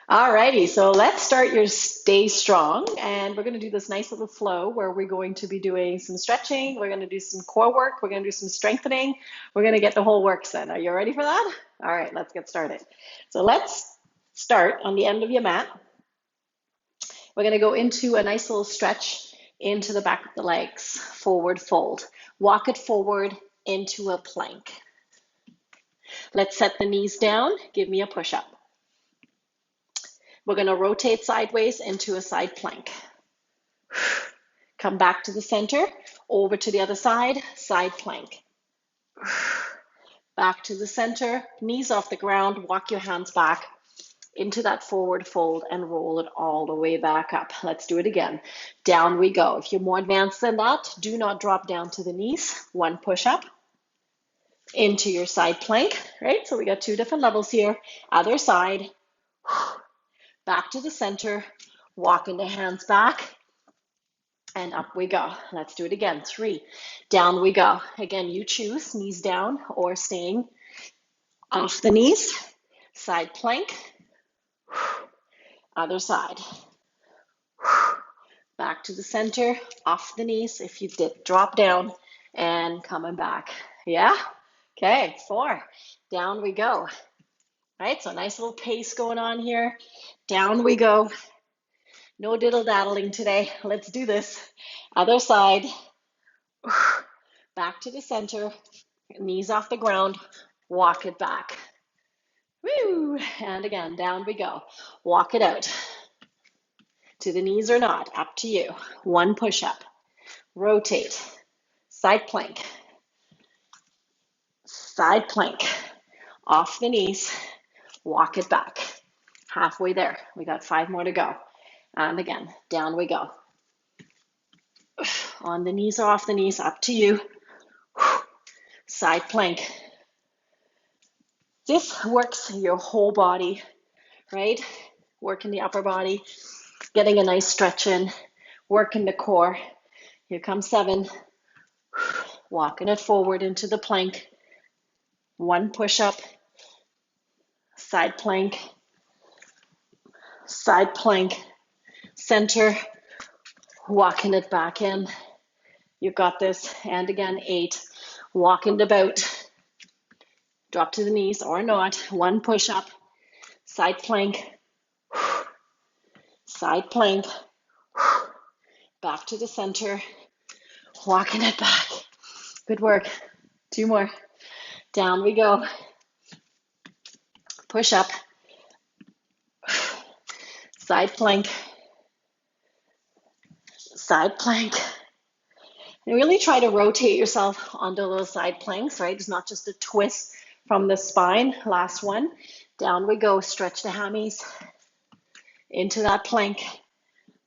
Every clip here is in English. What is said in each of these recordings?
Alrighty, so let's start your stay strong, and we're going to do this nice little flow where we're going to be doing some stretching, we're going to do some core work, we're going to do some strengthening, we're going to get the whole works in. Are you ready for that? All right, let's get started. So let's start on the end of your mat. We're going to go into a nice little stretch into the back of the legs, forward fold. Walk it forward into a plank. Let's set the knees down, give me a push-up. We're going to rotate sideways into a side plank. Come back to the center, over to the other side, side plank. Back to the center, knees off the ground, walk your hands back into that forward fold and roll it all the way back up. Let's do it again. Down we go. If you're more advanced than that, do not drop down to the knees. One push up into your side plank, right? So we got two different levels here. Other side, back to the center, walking the hands back, and up we go. Let's do it again. 3, down we go. Again, you choose, knees down or staying off the knees. Side plank, other side. Back to the center, off the knees if you did drop down, and coming back. Yeah? Okay, 4, down we go. Right, so nice little pace going on here. Down we go. No diddle-daddling today. Let's do this. Other side. Back to the center. Knees off the ground. Walk it back. Woo! And again, down we go. Walk it out. To the knees or not, up to you. One push-up. Rotate. Side plank. Side plank. Off the knees. Walk it back. Halfway there. We got 5 more to go. And again, down we go. On the knees or off the knees, up to you. Side plank. This works your whole body, right? Working the upper body, getting a nice stretch in, working the core. Here comes 7. Walking it forward into the plank. One push-up, side plank, center, walking it back in. You got this. And again, 8. Walking about. Drop to the knees or not. One push-up, side plank, back to the center, walking it back. Good work. 2 more. Down we go. Push up, side plank, And really try to rotate yourself onto those side planks, right? It's not just a twist from the spine. Last one. Down we go. Stretch the hammies into that plank.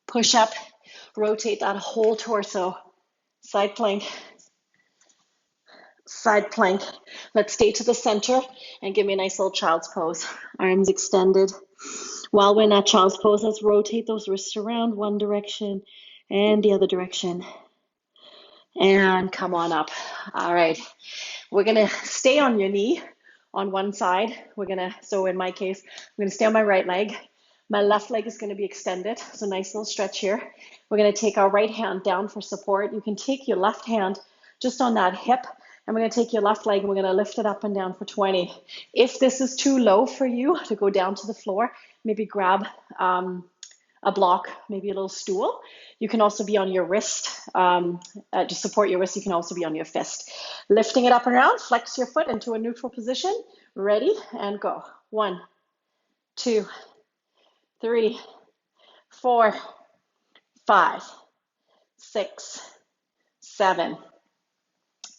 Push up. Rotate that whole torso. Side plank. Let's stay to the center and give me a nice little child's pose. Arms extended. While we're in that child's pose, let's rotate those wrists around one direction and the other direction. And come on up. All right. We're going to stay on your knee on one side. So in my case, I'm going to stay on my right leg. My left leg is going to be extended. So nice little stretch here. We're going to take our right hand down for support. You can take your left hand just on that hip, and we're going to take your left leg and we're going to lift it up and down for 20. If this is too low for you to go down to the floor, maybe grab a block, maybe a little stool. You can also be on your wrist. To support your wrist, you can also be on your fist. Lifting it up and around, flex your foot into a neutral position. Ready, and go. 1, 2, 3, 4, 5, 6, 7,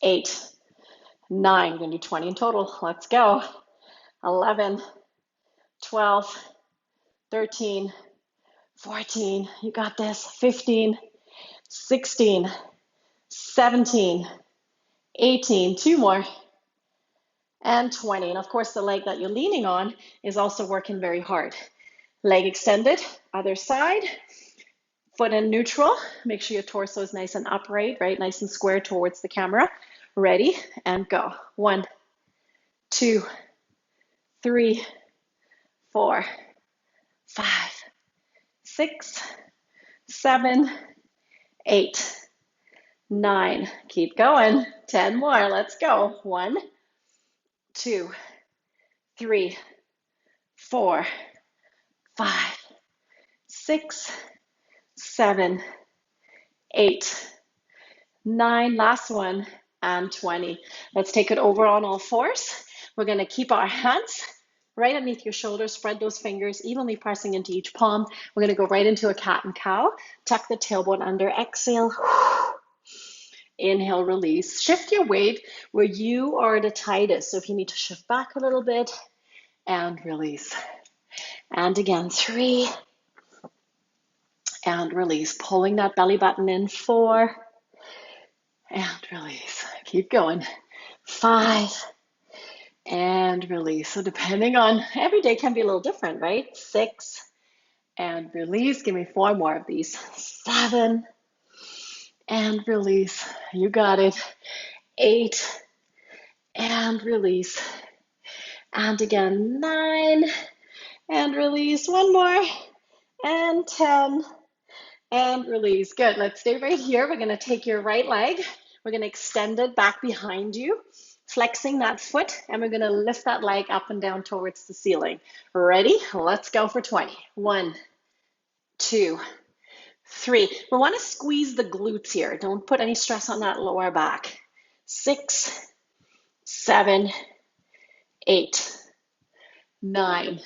8, 9. We're going to do 20 in total. Let's go. 11, 12, 13, 14. You got this. 15, 16, 17, 18. 2 more. And 20. And of course, the leg that you're leaning on is also working very hard. Leg extended, other side. Foot in neutral. Make sure your torso is nice and upright, right? Nice and square towards the camera. Ready, and go. 1, 2, 3, 4, 5, 6, 7, 8, 9. Keep going. 10 more. Let's go. 1, 2, 3, 4, 5, 6, 7, 8, 9. Last one. And 20. Let's take it over on all fours. We're going to keep our hands right underneath your shoulders. Spread those fingers, evenly pressing into each palm. We're going to go right into a cat and cow. Tuck the tailbone under. Exhale. Inhale, release. Shift your weight where you are the tightest. So if you need to shift back a little bit, and release. And again, 3, and release. Pulling that belly button in. 4, and release. Keep going. 5, and release. So depending on, every day can be a little different, right? 6, and release. Give me 4 more of these. 7, and release. You got it. 8, and release. And again, 9, and release. 1 more, and 10, and release. Good. Let's stay right here. We're going to take your right leg. We're going to extend it back behind you, flexing that foot, and we're going to lift that leg up and down towards the ceiling. Ready? Let's go for 20. 1, 2, 3. We want to squeeze the glutes here. Don't put any stress on that lower back. 6, 7, 8, 9,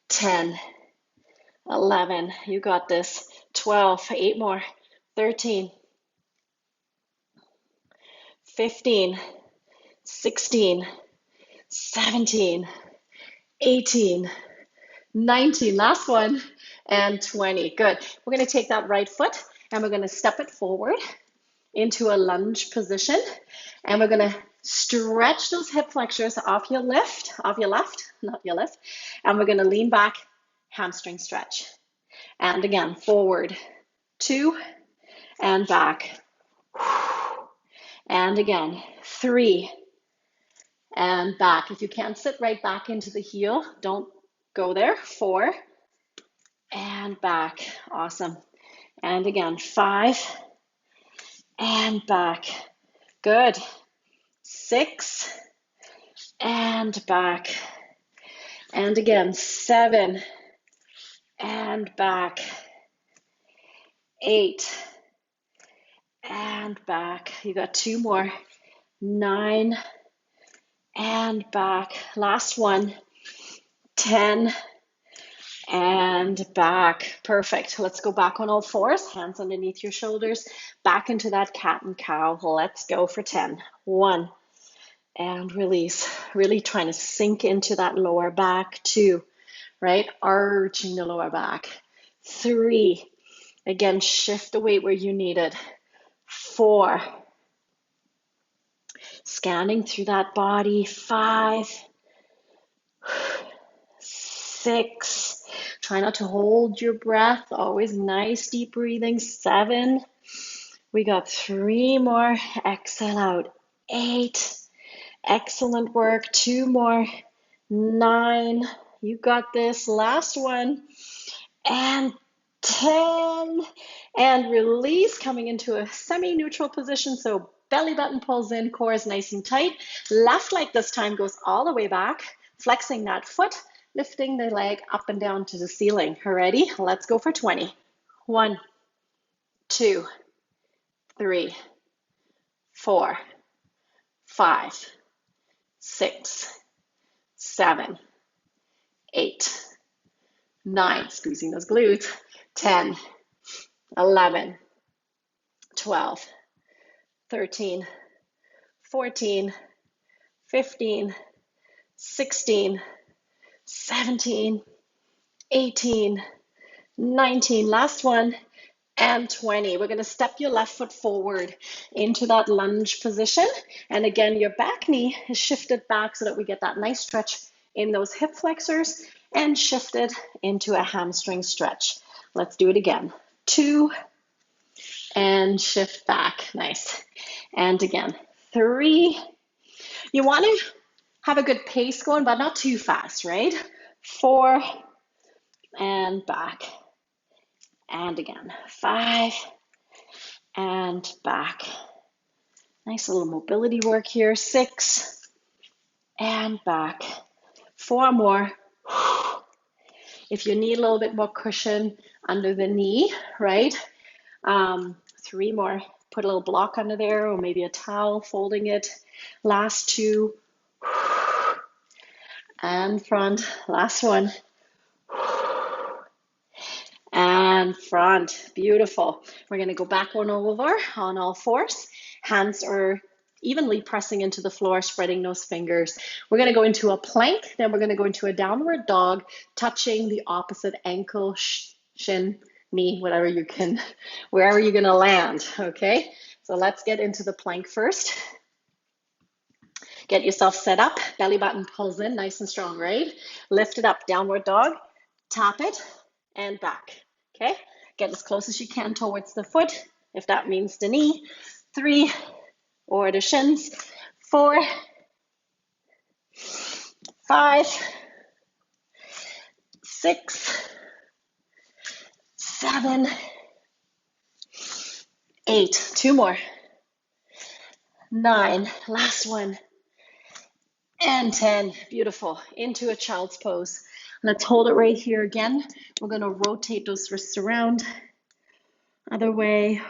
10, 11. You got this. 12. 8 more. 13, 15, 16, 17, 18, 19. Last one. And 20. Good. We're going to take that right foot and we're going to step it forward into a lunge position. And we're going to stretch those hip flexors off your left, not your left. And we're going to lean back, hamstring stretch. And again, forward, 2, and back. And again, 3, and back. If you can't sit right back into the heel, don't go there. 4, and back. Awesome. And again, 5, and back. Good. 6, and back. And again, 7, and back. 8, and back. You got 2 more. 9, and back. Last one. 10, and back. Perfect. Let's go back on all fours. Hands underneath your shoulders. Back into that cat and cow. Let's go for 10. 1, and release. Really trying to sink into that lower back. 2, right? Arching the lower back. 3, again, shift the weight where you need it. 4, scanning through that body. 5, 6, try not to hold your breath. Always nice deep breathing. 7, we got 3 more. Exhale out. 8, excellent work. 2 more. 9, you got this. Last one. And 10, and release, coming into a semi-neutral position. So belly button pulls in, core is nice and tight. Left leg this time goes all the way back, flexing that foot, lifting the leg up and down to the ceiling. Ready? Let's go for 20. 1, 2, 3, 4, 5, 6, 7, 8, 9, squeezing those glutes. 10, 11, 12, 13, 14, 15, 16, 17, 18, 19. Last one. And 20. We're going to step your left foot forward into that lunge position. And again, your back knee is shifted back so that we get that nice stretch in those hip flexors and shifted into a hamstring stretch. Let's do it again. 2, and shift back. Nice. And again, 3. You want to have a good pace going, but not too fast, right? 4, and back, and again. 5 and back. Nice little mobility work here. 6 and back. 4 more. If you need a little bit more cushion under the knee, right? 3 more. Put a little block under there, or maybe a towel folding it. Last 2. And front. Last 1. And front. Beautiful. We're going to go back one over on all fours. Hands are evenly pressing into the floor, spreading those fingers. We're going to go into a plank, then we're going to go into a downward dog, touching the opposite ankle, shin, knee, whatever you can, wherever you're going to land, okay? So let's get into the plank first. Get yourself set up, belly button pulls in nice and strong, right? Lift it up, downward dog, tap it, and back, okay? Get as close as you can towards the foot, if that means the knee. 3, or the shins. 4, 5, 6, 7, 8. 2 more. 9. Last one. And 10. Beautiful. Into a child's pose. Let's hold it right here again. We're going to rotate those wrists around. Other way.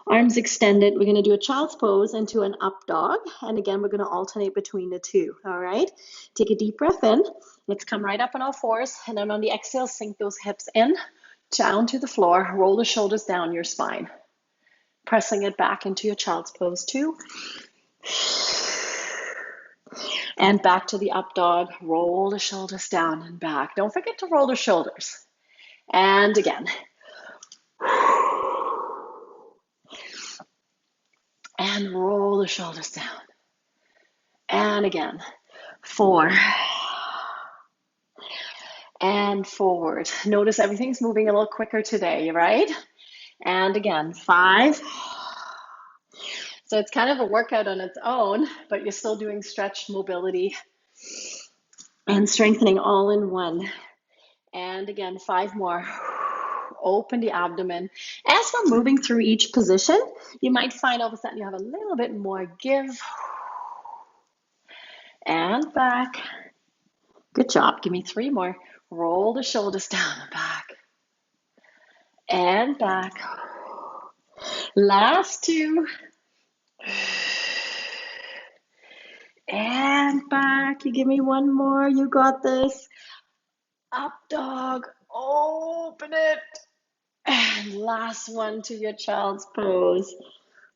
Arms extended. We're going to do a child's pose into an up dog. And again, we're going to alternate between the two. All right. Take a deep breath in. Let's come right up on all fours. And then on the exhale, sink those hips in, down to the floor. Roll the shoulders down your spine. Pressing it back into your child's pose 2. And back to the up dog. Roll the shoulders down and back. Don't forget to roll the shoulders. And again. And roll the shoulders down. And again. 4. And forward. Notice everything's moving a little quicker today, right? And again, 5. So it's kind of a workout on its own, but you're still doing stretch, mobility, and strengthening all in one. And again, 5 more. Open the abdomen. As we're moving through each position, you might find all of a sudden you have a little bit more give. And back. Good job. Give me 3 more. Roll the shoulders down and back. And back. Last 2. And back. You give me 1 more. You got this. Up dog. Open it. And last one to your child's pose.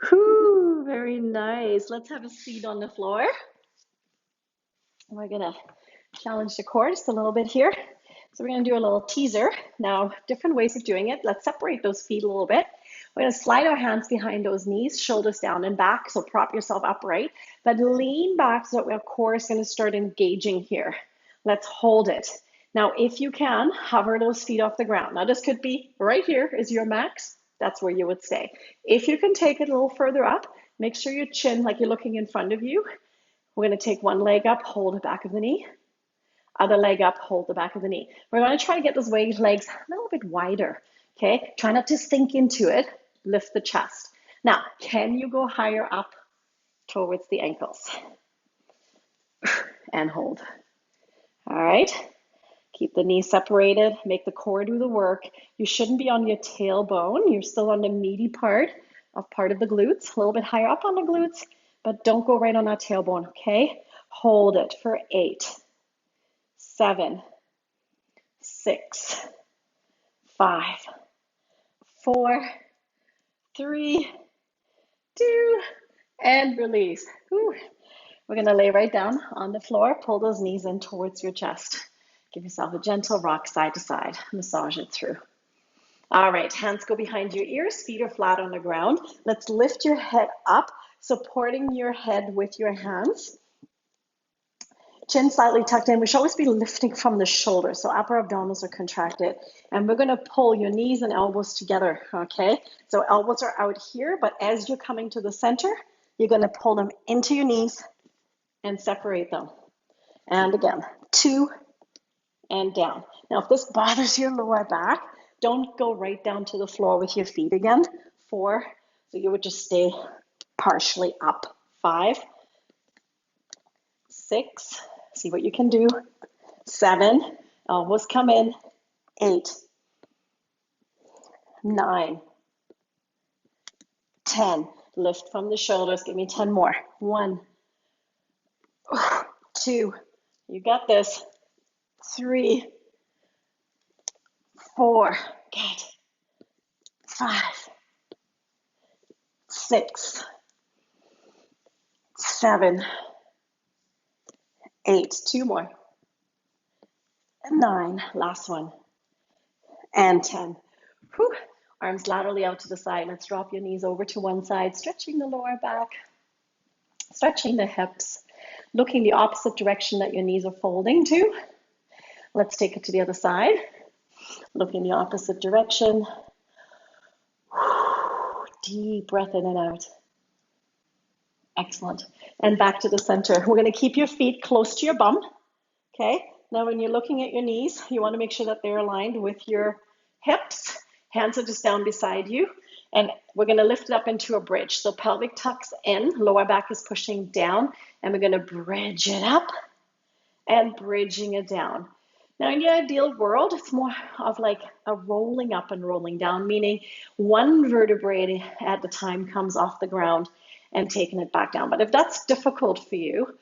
Whew, very nice. Let's have a seat on the floor. We're going to challenge the core just a little bit here. So we're going to do a little teaser. Now, different ways of doing it. Let's separate those feet a little bit. We're going to slide our hands behind those knees, shoulders down and back. So prop yourself upright, but lean back so that our core is going to start engaging here. Let's hold it. Now, if you can, hover those feet off the ground. Now, this could be right here is your max. That's where you would stay. If you can take it a little further up, make sure your chin, like you're looking in front of you. We're going to take one leg up, hold the back of the knee. Other leg up, hold the back of the knee. We're going to try to get those legs a little bit wider, okay? Try not to sink into it. Lift the chest. Now, can you go higher up towards the ankles? And hold. All right. Keep the knees separated. Make the core do the work. You shouldn't be on your tailbone. You're still on the meaty part of the glutes, a little bit higher up on the glutes, but don't go right on that tailbone, okay? Hold it for 8, 7, 6, 5, 4, 3, 2, and release. Whew. We're going to lay right down on the floor. Pull those knees in towards your chest. Give yourself a gentle rock side to side. Massage it through. All right, hands go behind your ears. Feet are flat on the ground. Let's lift your head up, supporting your head with your hands. Chin slightly tucked in. We should always be lifting from the shoulders, so upper abdominals are contracted. And we're going to pull your knees and elbows together, okay? So elbows are out here, but as you're coming to the center, you're going to pull them into your knees and separate them. And again, 2 and down. Now, if this bothers your lower back, don't go right down to the floor with your feet again. 4, so you would just stay partially up. 5, 6, see what you can do. 7, almost come in. 8, 9, 10. Lift from the shoulders. Give me 10 more. 1, 2, you got this. 3, 4, good. 5, 6, 7, 8. 2 more. 9, last one. And 10. Whew. Arms laterally out to the side. Let's drop your knees over to one side, stretching the lower back, stretching the hips, looking the opposite direction that your knees are folding to. Let's take it to the other side. Looking the opposite direction. Deep breath in and out. Excellent. And back to the center. We're going to keep your feet close to your bum. Okay. Now, when you're looking at your knees, you want to make sure that they're aligned with your hips. Hands are just down beside you. And we're going to lift it up into a bridge. So pelvic tucks in, lower back is pushing down, and we're going to bridge it up and bridging it down. Now, in your ideal world, it's more of like a rolling up and rolling down, meaning one vertebrae at a time comes off the ground and taking it back down. But if that's difficult for you,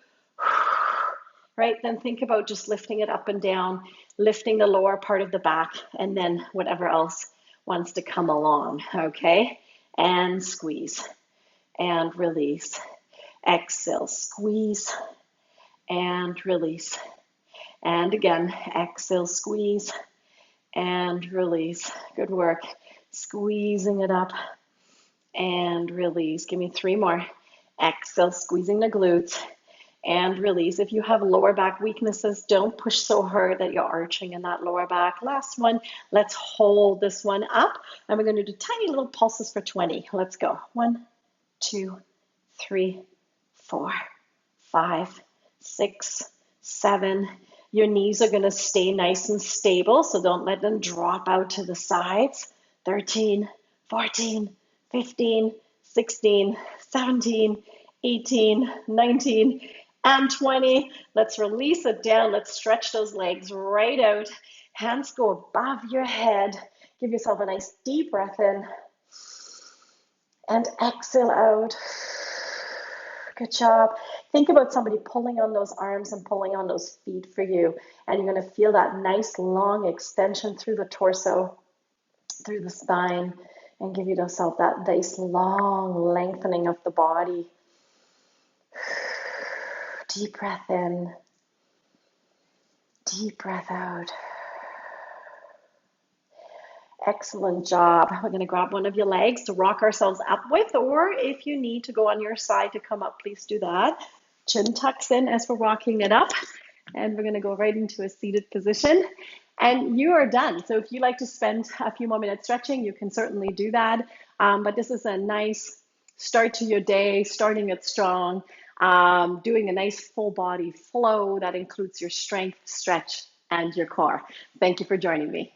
right, then think about just lifting it up and down, lifting the lower part of the back, and then whatever else wants to come along, okay? And squeeze and release. Exhale, squeeze and release. And again, exhale, squeeze and release. Good work. Squeezing it up and release. Give me 3 more. Exhale, squeezing the glutes and release. If you have lower back weaknesses, don't push so hard that you're arching in that lower back. Last one. Let's hold this one up. And we're going to do tiny little pulses for 20. Let's go. 1, 2, 3, 4, 5, 6, 7. Your knees are going to stay nice and stable, so don't let them drop out to the sides. 13, 14, 15, 16, 17, 18, 19, and 20. Let's release it down. Let's stretch those legs right out. Hands go above your head. Give yourself a nice deep breath in. And exhale out. Good job. Think about somebody pulling on those arms and pulling on those feet for you. And you're going to feel that nice long extension through the torso, through the spine, and give yourself that nice long lengthening of the body. Deep breath in. Deep breath out. Excellent job. We're going to grab one of your legs to rock ourselves up with, or if you need to go on your side to come up, please do that. Chin tucks in as we're rocking it up, and we're going to go right into a seated position, and you are done. So if you like to spend a few more minutes stretching, you can certainly do that, but this is a nice start to your day, starting it strong, doing a nice full body flow that includes your strength, stretch, and your core. Thank you for joining me.